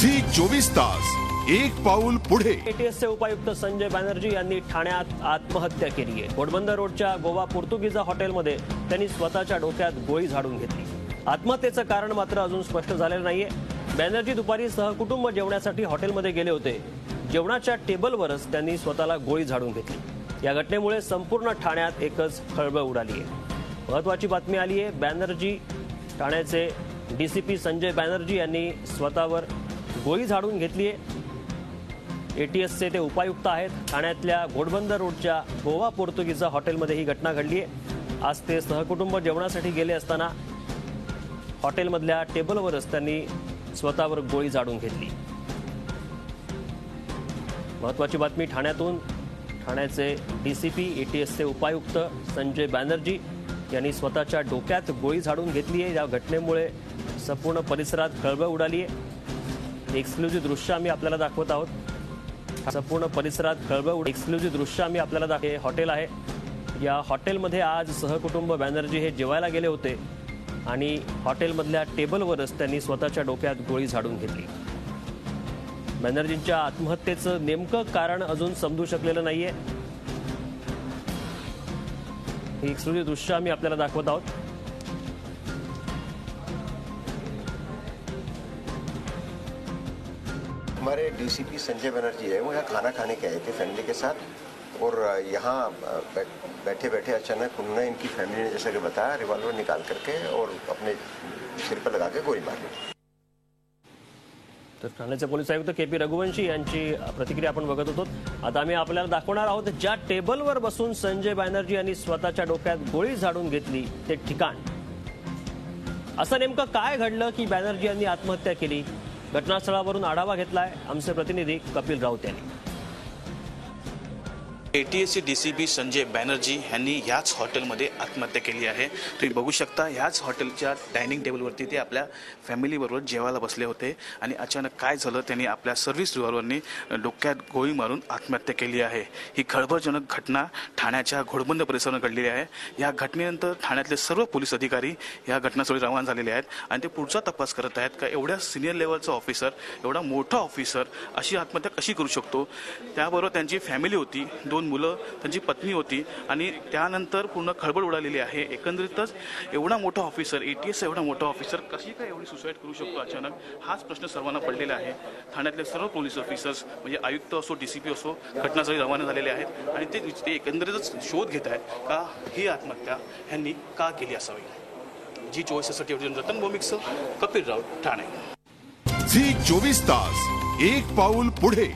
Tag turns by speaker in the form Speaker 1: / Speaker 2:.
Speaker 1: Zee 24 तास एक पाऊल पुढे।
Speaker 2: एटीएसचे उपायुक्त संजय बॅनर्जी यांनी ठाण्यात आत्महत्या केली आहे। घोडबंदर रोडच्या गोवा पोर्तुगीज हॉटेलमध्ये त्यांनी स्वतःच्या डोक्यात गोळी झाडून घेतली। आत्महत्येचं कारण मात्र अजून स्पष्ट झालेलं नाहीये। बॅनर्जी दुपारी सहकुटुंब जेवणासाठी हॉटेलमध्ये गेले होते। जेवणाच्या टेबलवरच त्यांनी स्वतःला गोळी झाडून घेतली। या घटनेमुळे संपूर्ण ठाण्यात एकच खळबळ उडाली आहे। महत्त्वाची बातमी आली आहे। बॅनर्जी ठाण्याचे डीसीपी संजय बॅनर्जी यांनी स्वतःवर गोळी झाडून घेतली आहे। एटीएसचे ते उपायुक्त आहेत। ठाण्यातल्या घोडबंदर रोडच्या गोवा पोर्तुगीज हॉटेलमध्ये ही घटना घडली आहे। आज ते सहकुटुंब जेवणासाठी गेले असताना हॉटेलमधल्या टेबलवरच त्यांनी स्वतःवर गोळी झाडून घेतली। महत्त्वाची बातमी ठाण्यातून। ठाण्याचे डीसीपी एटीएसचे उपायुक्त संजय बॅनर्जी यांनी स्वतःच्या डोक्यात गोळी झाडून घेतली आहे। या घटनेमुळे संपूर्ण परिसरात खळबळ उडाली आहे। एक्सक्लुझिव्ह दृश्य आम्ही आपल्याला दाखवत आहोत। संपूर्ण परिसरात खळबळ एक्सक्लुझिव्ह दृश्य आम्ही आपल्याला दाखवले। हॉटेल आहे। या हॉटेलमध्ये आज सहकुटुंब बॅनर्जी हे जेवायला गेले होते आणि हॉटेलमधल्या टेबलवरच त्यांनी स्वतःच्या डोक्यात गोळी झाडून घेतली। बॅनर्जींच्या आत्महत्येचं नेमकं कारण अजून समजू शकलेलं नाहीये। ही एक्सक्लुझिव्ह दृश्य आम्ही आपल्याला दाखवत आहोत।
Speaker 3: हमारे डीसीपी संजय बनर्जी है, वो यहाँ खाना खाने के आए थे फैमिली के साथ और यहाँ बैठे बैठे अचानक उन्होंने इनकी फैमिली ने जैसा कि बताया रिवॉल्वर निकाल करके और अपने सिर पर लगा के गोली मारी।
Speaker 2: तर ठाण्याचे पोलीस आयुक्त केपी रघुवंशी यांची प्रतिक्रिया आपण बघत होतो। आता आम्ही आपल्याला दाखवणार आहोत ज्या टेबलवर बसून संजय बॅनर्जी यांनी स्वतःच्या डोक्यात गोळी झाडून घेतली ते ठिकाण। असं नेमकं काय घडलं की बॅनर्जी यांनी आत्महत्या केली? घटनास्थळावरून आढावा घेतलाय आमचे प्रतिनिधी कपिल राऊत यांनी।
Speaker 4: एटीएसचे डीसीपी संजय बॅनर्जी यांनी याच हॉटेलमध्ये आत्महत्या केली आहे। तुम्ही बघू शकता याच हॉटेलच्या डायनिंग टेबलवरती ते आपल्या फॅमिलीबरोबर जेवायला बसले होते आणि अचानक काय झालं, त्यांनी आपल्या सर्व्हिस रिव्हॉल्वरनी डोक्यात गोळी मारून आत्महत्या केली आहे। ही खळबळजनक घटना ठाण्याच्या घोडबंदर परिसरात घडलेली आहे। या घटनेनंतर ठाण्यातले सर्व पोलीस अधिकारी या घटनास्थळी रवाना झालेले आहेत आणि ते पुढचा तपास करत आहेत का एवढ्या सिनियर लेवलचा ऑफिसर, एवढा मोठा ऑफिसर अशी आत्महत्या कशी करू शकतो। त्याबरोबर त्यांची फॅमिली होती, 2 मुलं, त्यांची पत्नी होती आणि त्यानंतर पूर्ण खळबळ उडालेली आहे। एकंदरीतच एवढा मोठा ऑफिसर, एटीएस एवढा मोठा ऑफिसर कशी काय एवढी सुसाईड करू शकतो अचानक, हाच प्रश्न सर्वांना पडलेला आहे। ठाण्यातले सर्व पोलीस ऑफिसर्स म्हणजे आयुक्त असो, डीसीपी असो घटनास्थळी रवाना झालेले आहेत आणि ते एकंदरीतच शोध घेत आहेत का ही आत्महत्या ह्यांनी का केली असावी। झी 24 रतन भौमिकसह कपिल राऊत, ठाणे।
Speaker 1: झी 24 तास एक पाऊल पुढे।